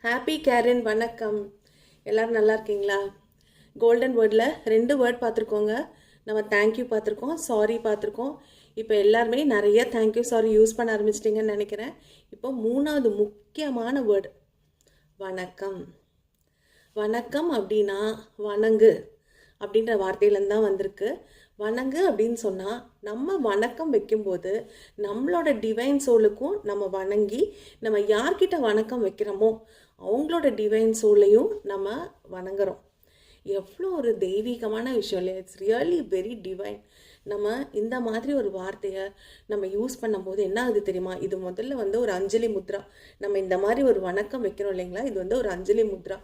Happy கேரன் வணக்கம். எல்லோரும் நல்லா இருக்கீங்களா? கோல்டன் வேர்டில் 2 வேர்ட் பார்த்துருக்கோங்க. நம்ம தேங்க்யூ பார்த்துருக்கோம், சாரி பார்த்துருக்கோம். இப்போ எல்லாருமே நிறைய தேங்க்யூ சாரி யூஸ் பண்ண ஆரம்பிச்சிட்டிங்கன்னு நினைக்கிறேன். இப்போ 3வது முக்கியமான வேர்டு வணக்கம். வணக்கம் அப்படின்னா வணங்கு அப்படின்ற வார்த்தையிலேருந்து தான் வந்திருக்கு. வணங்கு அப்படின்னு சொன்னால் நம்ம வணக்கம் வைக்கும்போது நம்மளோட டிவைன் சோலுக்கும் நம்ம வணங்கி நம்ம யார்கிட்ட வணக்கம் வைக்கிறோமோ அவங்களோட டிவைன் சோலையும் நம்ம வணங்குறோம். எவ்வளோ ஒரு தெய்வீகமான விஷயம் இல்லையா? It's really very divine. நம்ம இந்த மாதிரி ஒரு வார்த்தையை நம்ம யூஸ் பண்ணும்போது என்ன ஆகுது தெரியுமா? இது முதல்ல ஒரு அஞ்சலி முத்ரா. நம்ம இந்த மாதிரி ஒரு வணக்கம் வைக்கிறோம் இல்லைங்களா? இது ஒரு அஞ்சலி முத்ரா.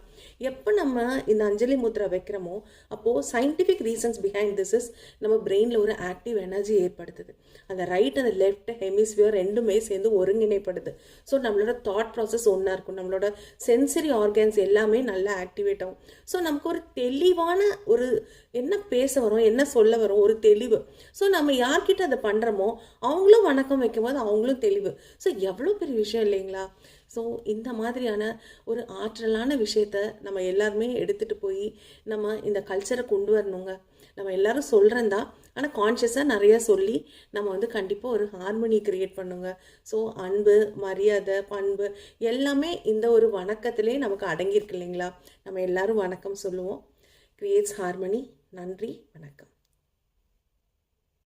எப்போ நம்ம இந்த அஞ்சலி முத்ரா வைக்கிறோமோ அப்போது scientific reasons behind this is நம்ம பிரெயினில் ஒரு ஆக்டிவ் எனர்ஜி ஏற்படுத்துது. அந்த ரைட் அந்த லெஃப்ட் ஹெமிஸ்பியர் ரெண்டுமே சேர்ந்து ஒருங்கிணைப்படுது. ஸோ நம்மளோட தாட் ப்ராசஸ் ஒன்றா இருக்கும். நம்மளோட சென்சரி ஆர்கன்ஸ் எல்லாமே நல்லா ஆக்டிவேட் ஆகும். ஸோ நமக்கு ஒரு தெளிவான ஒரு என்ன பேச வரும், என்ன சொல்ல வரும், ஒரு தெளிவு. ஸோ நம்ம யார்கிட்ட அதை பண்ணுறோமோ அவங்களும் வணக்கம் வைக்கும்போது அவங்களும் தெளிவு. ஸோ எவ்வளோ பெரிய விஷயம் இல்லைங்களா? ஸோ இந்த மாதிரியான ஒரு ஆற்றலான விஷயத்த நம்ம எல்லாருமே எடுத்துகிட்டு போய் நம்ம இந்த கல்ச்சரை கொண்டு வரணுங்க. நம்ம எல்லாரும் சொல்கிறேன் தான், ஆனால் கான்ஷியஸாக நிறையா சொல்லி நம்ம கண்டிப்பாக ஒரு ஹார்மனி க்ரியேட் பண்ணுங்க. ஸோ அன்பு, மரியாதை, பண்பு எல்லாமே இந்த ஒரு வணக்கத்திலே நமக்கு அடங்கியிருக்கு இல்லைங்களா? நம்ம எல்லாரும் வணக்கம் சொல்லுவோம். Creates harmony. நன்றி, வணக்கம்.